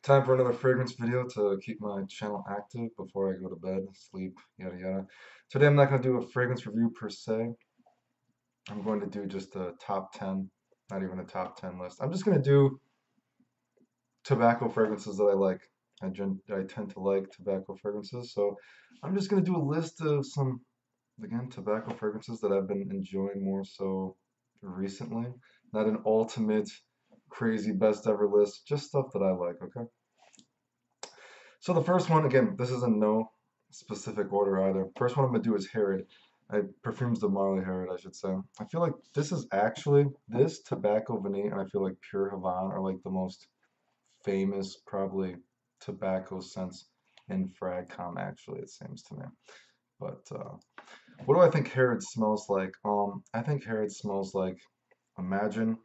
Time for another fragrance video to keep my channel active before I go to bed, sleep, yada yada. Today I'm not going to do a fragrance review per se. I'm going to do just a top 10, not even a top 10 list. I'm just going to do tobacco fragrances that I like. I tend to like tobacco fragrances, so I'm just going to do a list of some, again, tobacco fragrances that I've been enjoying more so recently. Not an ultimate crazy best ever list, just stuff that I like, okay? So the first one, again, this is in no specific order either. First one I'm gonna do is Harrod. Perfumes de Marley Harrod, I should say. I feel like this is actually this tobacco vanille, and I feel like pure Havane are like the most famous, probably tobacco scents in Fragcom. Actually, it seems to me. But what do I think Harrod smells like? I think Harrod smells like. Imagine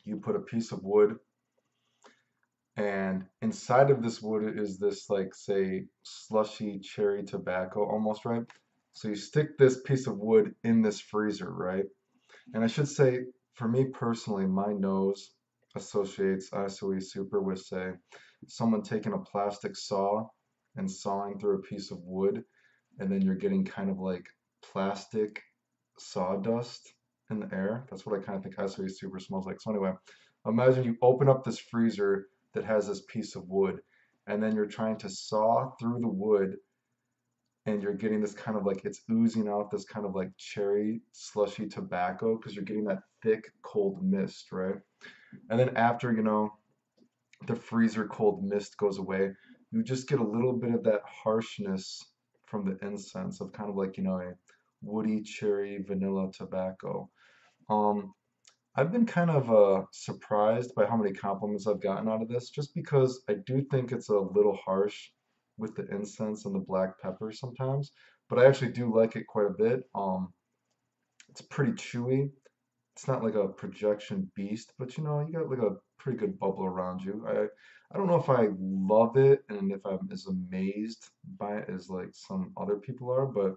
you put a piece of wood and inside of this wood is this like say slushy cherry tobacco almost, right? So you stick this piece of wood in this freezer, right? And I should say, for me personally, my nose associates ISOE super with say someone taking a plastic saw and sawing through a piece of wood, and then you're getting kind of like plastic sawdust in the air. That's what I kind of think ISOE super smells like. So anyway, imagine you open up this freezer that has this piece of wood, and then you're trying to saw through the wood, and you're getting this kind of like it's oozing out this kind of like cherry slushy tobacco because you're getting that thick cold mist, right? And then after, the freezer cold mist goes away, you just get a little bit of that harshness from the incense of kind of like, a woody cherry vanilla tobacco. Um, I've been kind of surprised by how many compliments I've gotten out of this, just because I do think it's a little harsh with the incense and the black pepper sometimes, but I actually do like it quite a bit. It's pretty chewy. It's not like a projection beast, but you got like a pretty good bubble around you. I don't know if I love it and if I'm as amazed by it as like some other people are, but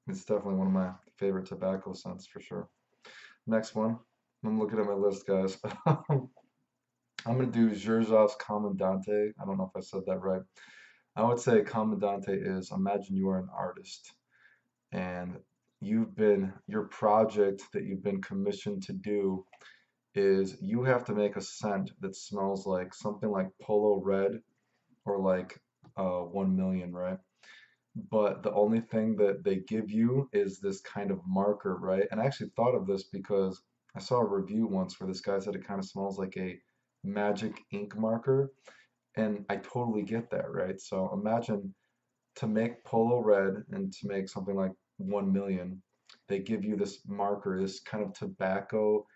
it's definitely one of my favorite tobacco scents for sure. Next one. I'm looking at my list, guys. I'm gonna do Xerxes Commandante. I don't know if I said that right. I would say Commandante is imagine you are an artist and your project that you've been commissioned to do is you have to make a scent that smells like something like Polo Red or like 1 million, right? But the only thing that they give you is this kind of marker, right? And I actually thought of this because I saw a review once where this guy said it kind of smells like a magic ink marker, and I totally get that, right? So imagine to make Polo Red and to make something like 1 million, they give you this marker, this kind of tobacco.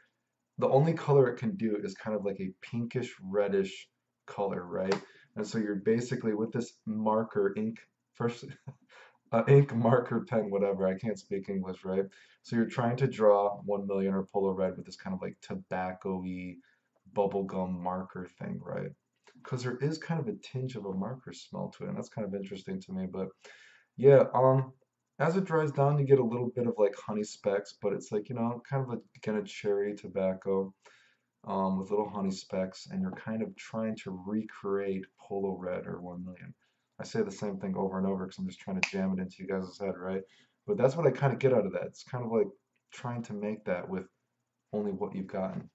The only color it can do is kind of like a pinkish reddish color, right? And so you're basically with this marker ink, first ink marker pen, whatever. I can't speak English, right? So you're trying to draw 1 million or Polo Red with this kind of like tobacco-y bubblegum marker thing, right? Because there is kind of a tinge of a marker smell to it, and that's kind of interesting to me. But yeah, as it dries down, you get a little bit of like honey specks, but it's like, kind of like kind of cherry tobacco, with little honey specks, and you're kind of trying to recreate Polo Red or 1 million. I say the same thing over and over because I'm just trying to jam it into you guys' head, right? But that's what I kind of get out of that. It's kind of like trying to make that with only what you've gotten.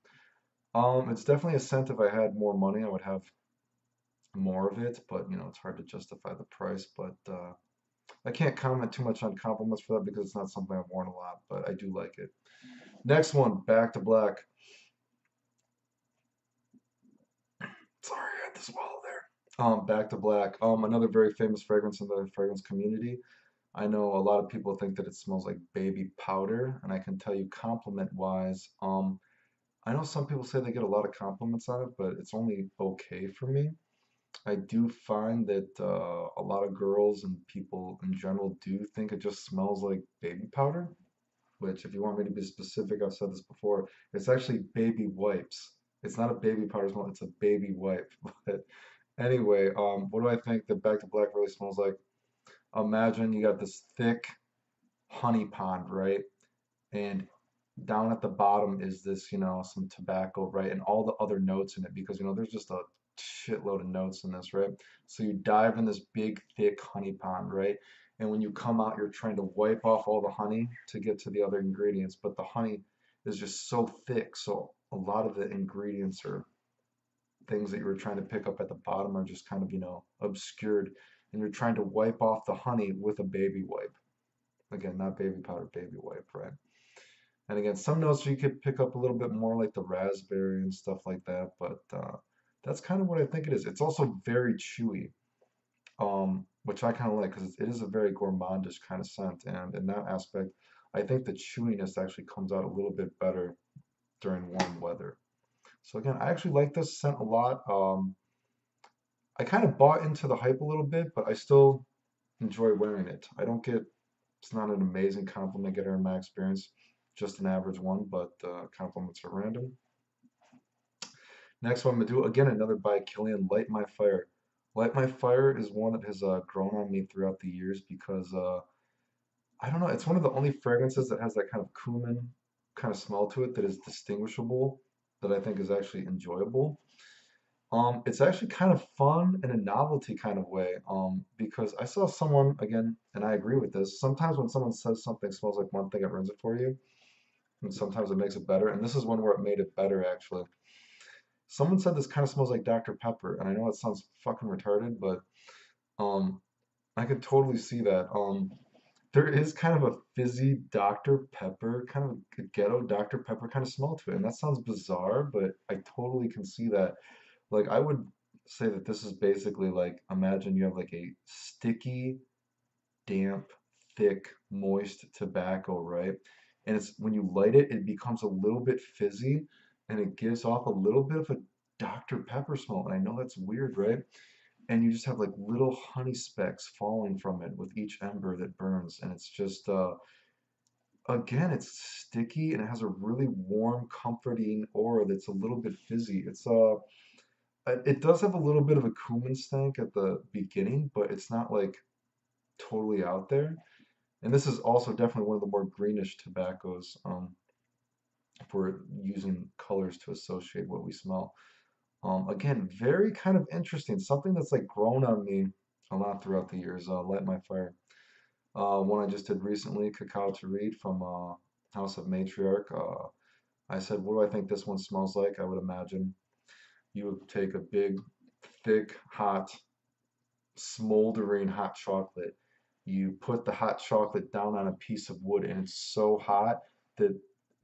It's definitely a scent. If I had more money, I would have more of it, but it's hard to justify the price. But I can't comment too much on compliments for that because it's not something I've worn a lot, but I do like it. Next one, Back to Black. Sorry, I had to swallow there. Back to Black. Another very famous fragrance in the fragrance community. I know a lot of people think that it smells like baby powder, and I can tell you compliment wise, I know some people say they get a lot of compliments on it, but it's only okay for me. I do find that a lot of girls and people in general do think it just smells like baby powder, which if you want me to be specific, I've said this before, it's actually baby wipes. It's not a baby powder smell, it's a baby wipe. But anyway, what do I think that Back to Black really smells like? Imagine you got this thick honey pond, right? And down at the bottom is this, some tobacco, right? And all the other notes in it because, there's just a shitload of notes in this, right? So you dive in this big, thick honey pond, right? And when you come out, you're trying to wipe off all the honey to get to the other ingredients, but the honey is just so thick. So a lot of the ingredients or things that you were trying to pick up at the bottom are just kind of, obscured. And you're trying to wipe off the honey with a baby wipe. Again, not baby powder, baby wipe, right? And again, some notes you could pick up a little bit more like the raspberry and stuff like that, but that's kind of what I think it is. It's also very chewy, which I kind of like because it is a very gourmandish kind of scent. And in that aspect, I think the chewiness actually comes out a little bit better during warm weather. So again, I actually like this scent a lot. I kind of bought into the hype a little bit, but I still enjoy wearing it. I don't get, it's not an amazing compliment getter in my experience, just an average one, but compliments are random. Next one I'm gonna do, again, another by Kilian, Light My Fire. Light My Fire is one that has grown on me throughout the years because I don't know, it's one of the only fragrances that has that kind of cumin kind of smell to it that is distinguishable, that I think is actually enjoyable. It's actually kind of fun in a novelty kind of way. Because I saw someone again, and I agree with this. Sometimes when someone says something smells like one thing, it ruins it for you, and sometimes it makes it better. And this is one where it made it better actually. Someone said this kind of smells like Dr. Pepper, and I know it sounds fucking retarded, but um, I could totally see that. There is kind of a fizzy Dr. Pepper, kind of a ghetto Dr. Pepper kind of smell to it, and that sounds bizarre, but I totally can see that. Like I would say that this is basically like imagine you have like a sticky, damp, thick, moist tobacco, right? And it's when you light it, it becomes a little bit fizzy and it gives off a little bit of a Dr. Pepper smell. And I know that's weird, right? And you just have like little honey specks falling from it with each ember that burns. And it's just again, it's sticky and it has a really warm, comforting aura that's a little bit fizzy. It does have a little bit of a cumin stank at the beginning, but it's not like totally out there. And this is also definitely one of the more greenish tobaccos, if we're using colors to associate what we smell. Again, very kind of interesting. Something that's like grown on me a lot throughout the years. Light My Fire. One I just did recently, Cacao to Read from House of Matriarch. I said, what do I think this one smells like? I would imagine you would take a big, thick, hot, smoldering hot chocolate. You put the hot chocolate down on a piece of wood, and it's so hot that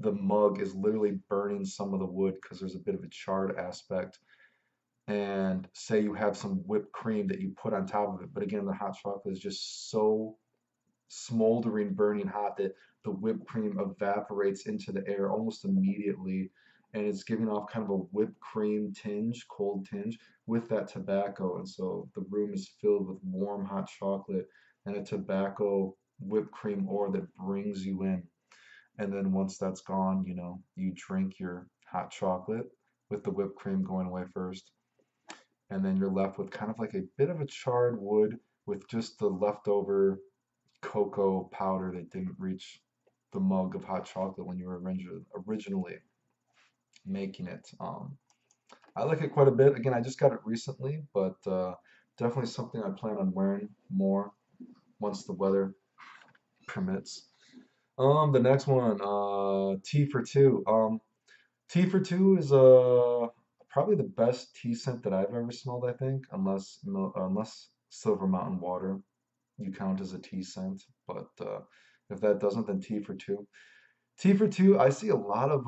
the mug is literally burning some of the wood because there's a bit of a charred aspect. And say you have some whipped cream that you put on top of it, but again, the hot chocolate is just so smoldering, burning hot that the whipped cream evaporates into the air almost immediately, and it's giving off kind of a whipped cream tinge, cold tinge, with that tobacco. And so the room is filled with warm, hot chocolate and a tobacco whipped cream ore that brings you in. And then once that's gone, you drink your hot chocolate with the whipped cream going away first. And then you're left with kind of like a bit of a charred wood with just the leftover cocoa powder that didn't reach the mug of hot chocolate when you were originally making it. I like it quite a bit. Again, I just got it recently, but definitely something I plan on wearing more once the weather permits. The next one, Tea for Two. Tea for Two is probably the best tea scent that I've ever smelled, I think, unless Silver Mountain Water you count as a tea scent. But if that doesn't, then tea for two. Tea for two, I see a lot of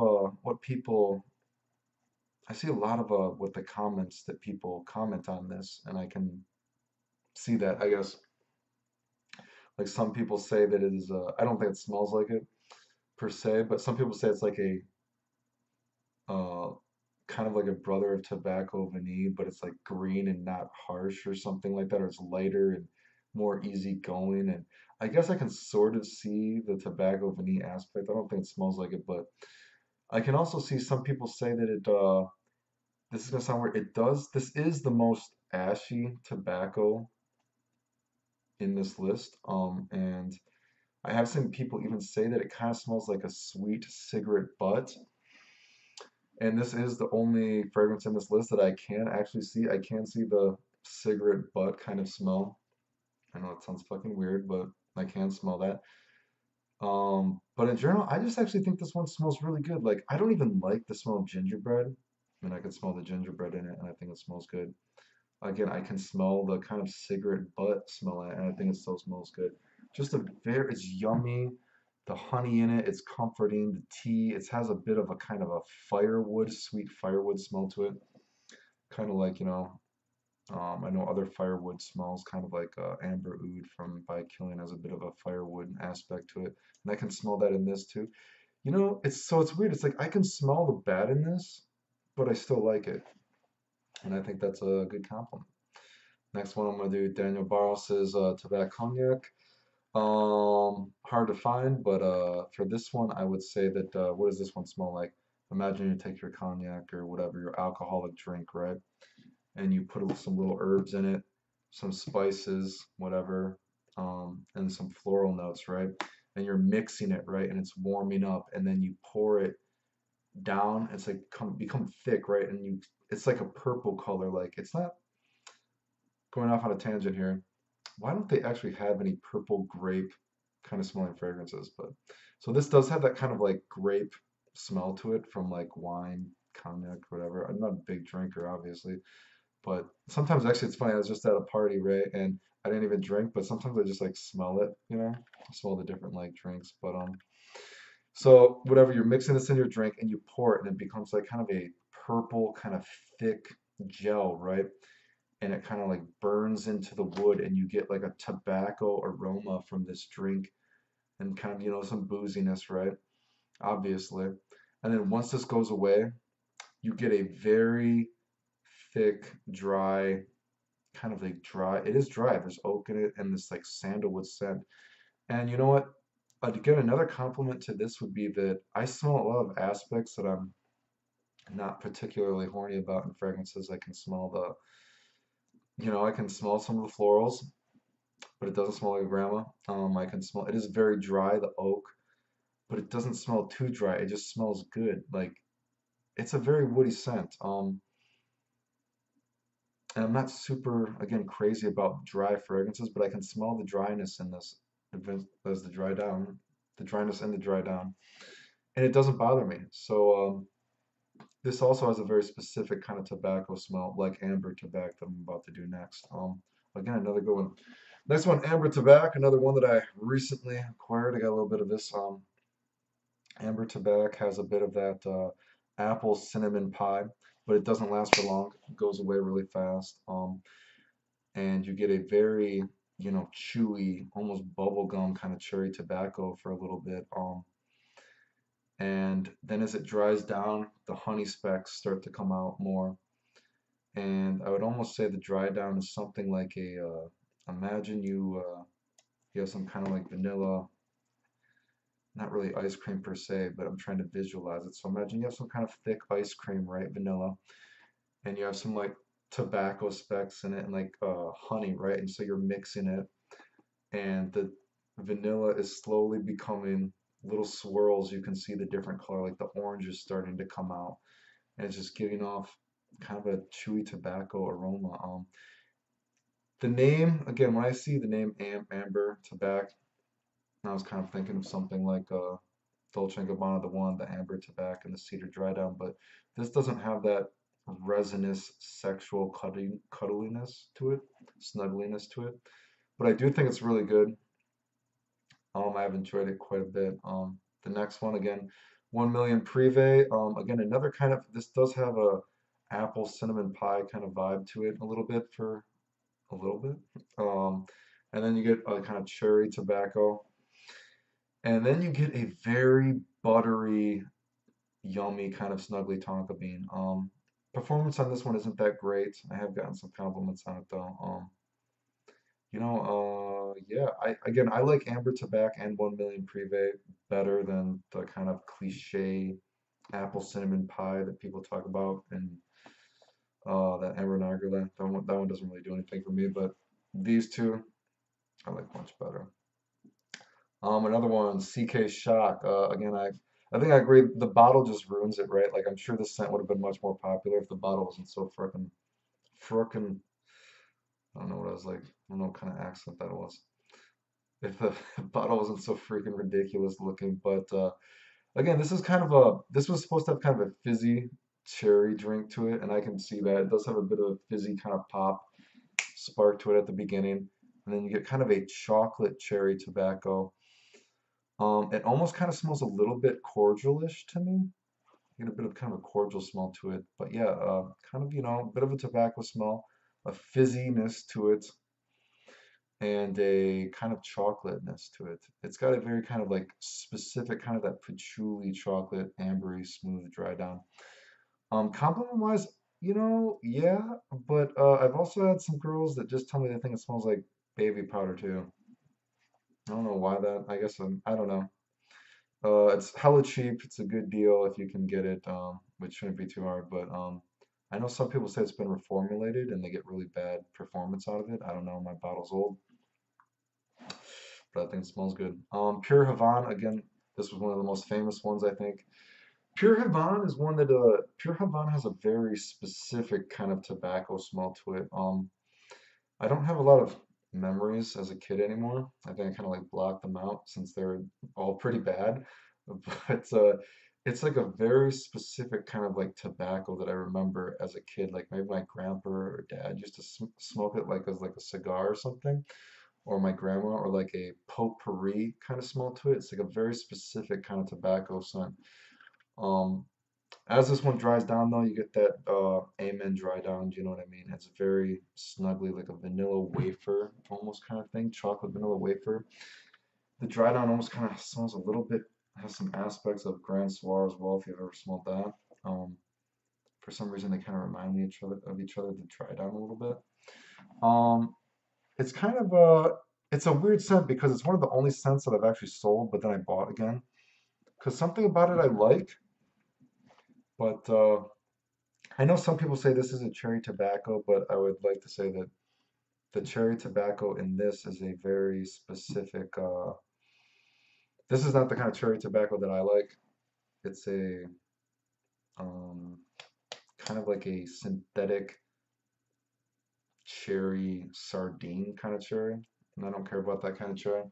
I see a lot of what the comments that people comment on this, and I can see that. I guess like some people say that it is. I don't think it smells like it per se, but some people say it's like a uh, kind of like a brother of tobacco vanille, but it's like green and not harsh or something like that, or it's lighter and more easygoing. And I guess I can sort of see the tobacco vanille aspect. I don't think it smells like it, but I can also see some people say that this is gonna sound weird. This is the most ashy tobacco in this list. And I have seen people even say that it kind of smells like a sweet cigarette butt. And this is the only fragrance in this list that I can actually see. I can see the cigarette butt kind of smell. I know it sounds fucking weird, but I can smell that. But in general, I just actually think this one smells really good. Like, I don't even like the smell of gingerbread. I mean, I can smell the gingerbread in it, and I think it smells good. Again, I can smell the kind of cigarette butt smell in it, and I think it still smells good. Just a very, it's yummy. The honey in it, it's comforting. The tea, it has a bit of a kind of a firewood, sweet firewood smell to it. Kind of like, I know other firewood smells, kind of like amber oud from by Kilian has a bit of a firewood aspect to it, and I can smell that in this too. It's weird. It's like I can smell the bad in this, but I still like it, and I think that's a good compliment. Next one I'm gonna do Daniel Barros's Tobacognac. Hard to find, but for this one, I would say that what does this one smell like? Imagine you take your cognac or whatever, your alcoholic drink, right? And you put some little herbs in it, some spices, whatever, and some floral notes, right? And you're mixing it, right? And it's warming up, and then you pour it down. It's like become thick, right? And it's like a purple color. Like it's not going off on a tangent here. Why don't they actually have any purple grape kind of smelling fragrances? But so this does have that kind of like grape smell to it from like wine, cognac, whatever. I'm not a big drinker, obviously, but sometimes actually it's funny. I was just at a party, right? And I didn't even drink, but sometimes I just like smell it, smell the different like drinks. So whatever, you're mixing this in your drink and you pour it and it becomes like kind of a purple, kind of thick gel, right? And it kind of like burns into the wood and you get like a tobacco aroma from this drink and kind of, some booziness, right? Obviously. And then once this goes away, you get a very thick, dry, kind of like dry. It is dry. There's oak in it and this like sandalwood scent. And you know what? Again, another compliment to this would be that I smell a lot of aspects that I'm not particularly horny about in fragrances. I can smell I can smell some of the florals, but it doesn't smell like a grandma. I can smell, it is very dry, the oak, but it doesn't smell too dry. It just smells good. Like, it's a very woody scent. And I'm not super, again, crazy about dry fragrances, but I can smell the dryness in this as the dry down, the dryness and the dry down, and it doesn't bother me. So this also has a very specific kind of tobacco smell, like amber tobacco that I'm about to do next. Again, another good one. Next one, amber tobacco, another one that I recently acquired. I got a little bit of this. Amber tobacco has a bit of that apple cinnamon pie, but it doesn't last for long. It goes away really fast. And you get a very, chewy, almost bubblegum kind of cherry tobacco for a little bit. And then as it dries down, the honey specks start to come out more. And I would almost say the dry down is something like imagine you have some kind of like vanilla, not really ice cream per se, but I'm trying to visualize it. So imagine you have some kind of thick ice cream, right? Vanilla, and you have some like tobacco specks in it and like honey, right? And so you're mixing it, and the vanilla is slowly becoming little swirls. You can see the different color, like the orange is starting to come out, and it's just giving off kind of a chewy tobacco aroma. The name, again, when I see the name Amber Tobacco, I was kind of thinking of something like Dolce Gabbana, the one, the amber tobacco and the cedar dry down, but this doesn't have that resinous sexual cuddliness to it, snuggliness to it. But I do think it's really good. I have enjoyed it quite a bit. The next one again, 1 million prive. Again, another kind of, this does have a apple cinnamon pie kind of vibe to it a little bit for a little bit. And then you get a kind of cherry tobacco. And then you get a very buttery, yummy kind of snuggly tonka bean. Performance on this one isn't that great. I have gotten some compliments on it though. Yeah. I like amber tobacco and 1 million prive better than the kind of cliche apple cinnamon pie that people talk about and that amber nargile. That one doesn't really do anything for me, but these two I like much better. Another one, CK Shock. Again, I think I agree. The bottle just ruins it, right? Like I'm sure this scent would have been much more popular if the bottle wasn't so frickin' I don't know what I was like. I don't know what kind of accent that was. If the bottle wasn't so freaking ridiculous looking, but again, this was supposed to have kind of a fizzy cherry drink to it, and I can see that it does have a bit of a fizzy kind of pop spark to it at the beginning, and then you get kind of a chocolate cherry tobacco. It almost kind of smells a little bit cordialish to me. You get a bit of kind of a cordial smell to it, but yeah, kind of a bit of a tobacco smell, a fizziness to it, and a kind of chocolateness to it. It's got a very kind of like specific kind of that patchouli chocolate, ambery, smooth, dry down. Compliment wise, yeah, but I've also had some girls that just tell me they think it smells like baby powder too. I don't know why that. I guess I don't know. It's hella cheap. It's a good deal if you can get it, which shouldn't be too hard. But I know some people say it's been reformulated and they get really bad performance out of it. I don't know. My bottle's old, but I think it smells good. Pure Havane, again, this was one of the most famous ones, I think. Pure Havane is one that Pure Havane has a very specific kind of tobacco smell to it. I don't have a lot of memories as a kid anymore. I think I kind of like blocked them out since they're all pretty bad. But it's like a very specific kind of like tobacco that I remember as a kid. Like maybe my grandpa or dad used to smoke it like as like a cigar or something, or my grandma, or like a potpourri kind of smell to it. It's like a very specific kind of tobacco scent. Um, as this one dries down though, you get that amen dry down, do you know what I mean? It's very snuggly, like a vanilla wafer almost kind of thing, chocolate vanilla wafer. The dry down almost kind of smells a little bit, has some aspects of Grand Soir as well, if you've ever smelled that. Um, for some reason they kind of remind me of each other, the dry down a little bit. Um, it's kind of it's a weird scent because it's one of the only scents that I've actually sold, but then I bought again. Because something about it I like, but I know some people say this isn't cherry tobacco, but I would like to say that the cherry tobacco in this is a very specific. This is not the kind of cherry tobacco that I like. It's a um, kind of like a synthetic cherry sardine kind of cherry, and I don't care about that kind of cherry.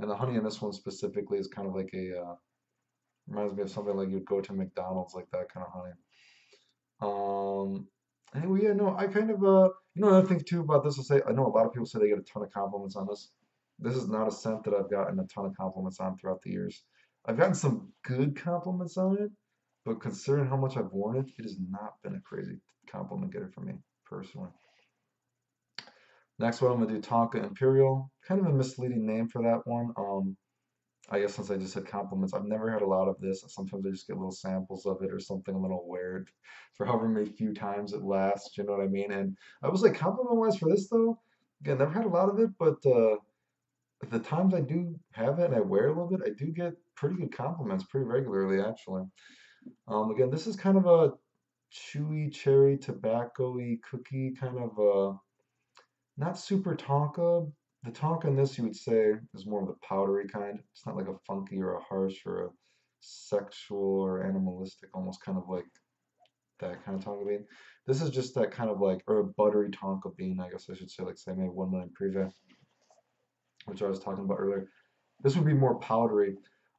And the honey in this one specifically is kind of like a reminds me of something like you'd go to McDonald's, like that kind of honey. Anyway, yeah, no, I kind of another thing too about this is say I know a lot of people say they get a ton of compliments on this. This is not a scent that I've gotten a ton of compliments on throughout the years. I've gotten some good compliments on it, but considering how much I've worn it, it has not been a crazy compliment getter for me personally. Next one, I'm gonna do Tonka Imperial. Kind of a misleading name for that one. I guess since I just said compliments, I've never had a lot of this. Sometimes I just get little samples of it or something a little weird for however many few times it lasts, you know what I mean? And I was like, compliment wise for this though, again, never had a lot of it, but the times I do have it and I wear it a little bit, I do get pretty good compliments pretty regularly actually. Again, this is kind of a chewy, cherry, tobacco-y cookie kind of not super Tonka. The Tonka in this, you would say, is more of the powdery kind. It's not like a funky or a harsh or a sexual or animalistic, almost kind of like that kind of Tonka bean. This is just that kind of like, or a buttery Tonka bean, I guess I should say, like say maybe 1 million prive, which I was talking about earlier. This would be more powdery.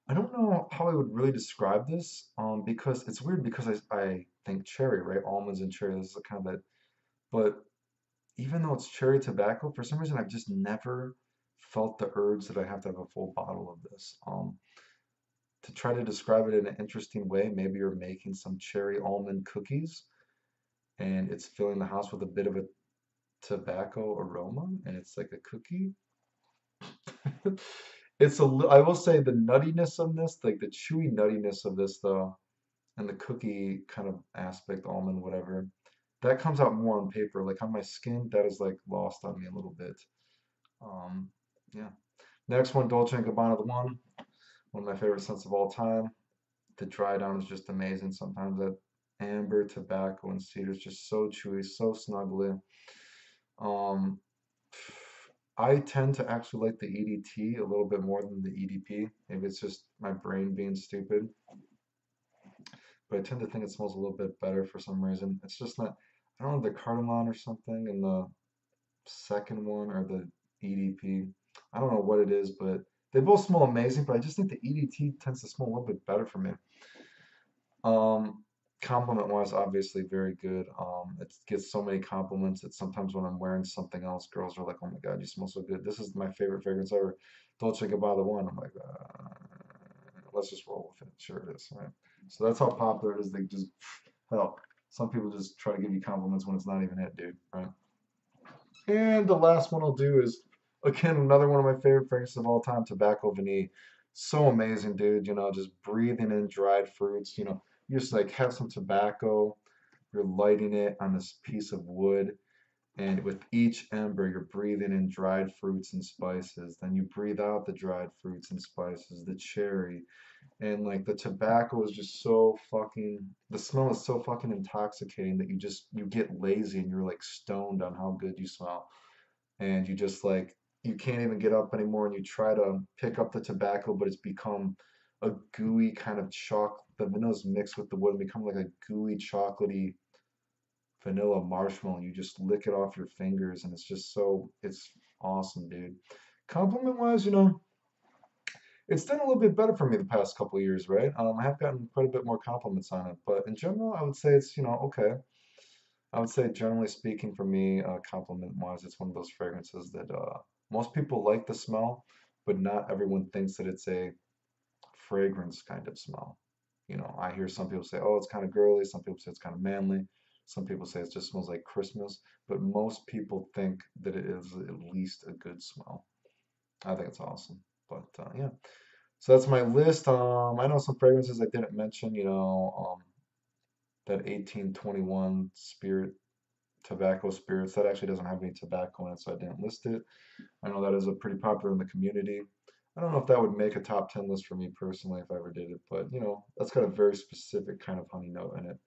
I don't know how I would really describe this, because it's weird because I think cherry, right? Almonds and cherry, this is kind of that, but even though it's cherry tobacco, for some reason I've just never felt the urge that I have to have a full bottle of this. To try to describe it in an interesting way, maybe you're making some cherry almond cookies and it's filling the house with a bit of a tobacco aroma and it's like a cookie. I will say the nuttiness of this, like the chewy nuttiness of this though, and the cookie kind of aspect, almond, whatever, that comes out more on paper. Like on my skin, that is like lost on me a little bit. Um, yeah. Next one, Dolce& and Gabbana, the one of my favorite scents of all time. The dry down is just amazing. Sometimes that amber, tobacco, and cedar is just so chewy, so snuggly. Um, I tend to actually like the EDT a little bit more than the EDP. Maybe it's just my brain being stupid, but I tend to think it smells a little bit better for some reason. It's just not, I don't know, the cardamom or something in the second one or the EDP. I don't know what it is, but they both smell amazing, but I just think the EDT tends to smell a little bit better for me. Um, Compliment wise, obviously very good. It gets so many compliments that sometimes when I'm wearing something else, girls are like, "Oh my God, you smell so good. This is my favorite fragrance ever, Dolce Gabbana one." I'm like, let's just roll with it. Sure it is, right? So that's how popular it is. They just hell, some people just try to give you compliments when it's not even it, dude, right? And the last one I'll do is, again, another one of my favorite fragrances of all time, Tobacco Vanille. So amazing, dude. You know, just breathing in dried fruits. You know, you just like have some tobacco, you're lighting it on this piece of wood, and with each ember, you're breathing in dried fruits and spices. Then you breathe out the dried fruits and spices, the cherry, and like the tobacco is just so fucking, the smell is so fucking intoxicating that you get lazy and you're like stoned on how good you smell, and you just like you can't even get up anymore, and you try to pick up the tobacco, but it's become a gooey kind of chalk. The vanilla's mixed with the wood and become like a gooey chocolatey vanilla marshmallow. You just lick it off your fingers, and it's just so, it's awesome, dude. Compliment wise, you know, it's done a little bit better for me the past couple of years, right? I have gotten quite a bit more compliments on it, but in general, I would say it's, you know, okay. I would say, generally speaking, for me, compliment-wise, it's one of those fragrances that most people like the smell, but not everyone thinks that it's a fragrance kind of smell. You know, I hear some people say, "Oh, it's kind of girly." Some people say it's kind of manly. Some people say it just smells like Christmas. But most people think that it is at least a good smell. I think it's awesome. But yeah, so that's my list. I know some fragrances I didn't mention. You know, that 1821 Spirit tobacco spirits. That actually doesn't have any tobacco in it, so I didn't list it. I know that is a pretty popular in the community. I don't know if that would make a top 10 list for me personally if I ever did it, but you know, that's got a very specific kind of honey note in it.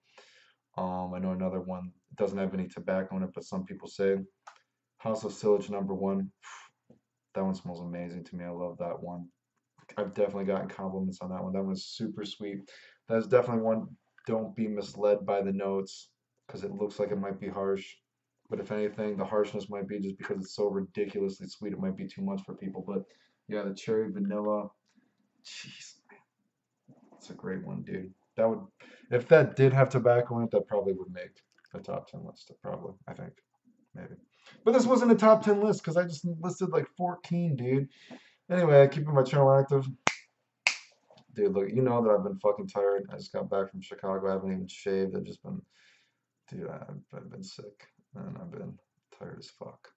I know another one doesn't have any tobacco in it, but some people say House of Sillage number one. That one smells amazing to me. I love that one. I've definitely gotten compliments on that one. That one's super sweet. That's definitely one. Don't be misled by the notes because it looks like it might be harsh. But if anything, the harshness might be just because it's so ridiculously sweet, it might be too much for people. But yeah, the cherry vanilla, jeez, it's a great one, dude. That would, if that did have tobacco in it, that probably would make a top 10 list. Probably, I think, maybe. But this wasn't a top 10 list because I just listed like 14, dude. Anyway, keeping my channel active. Dude, look, you know that I've been fucking tired. I just got back from Chicago. I haven't even shaved. I've just been, dude, I've been sick and I've been tired as fuck.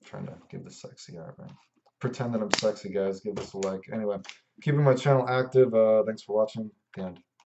Trying to give the sexy art, man. Pretend that I'm sexy, guys. Give this a like. Anyway, keeping my channel active. Thanks for watching. The end.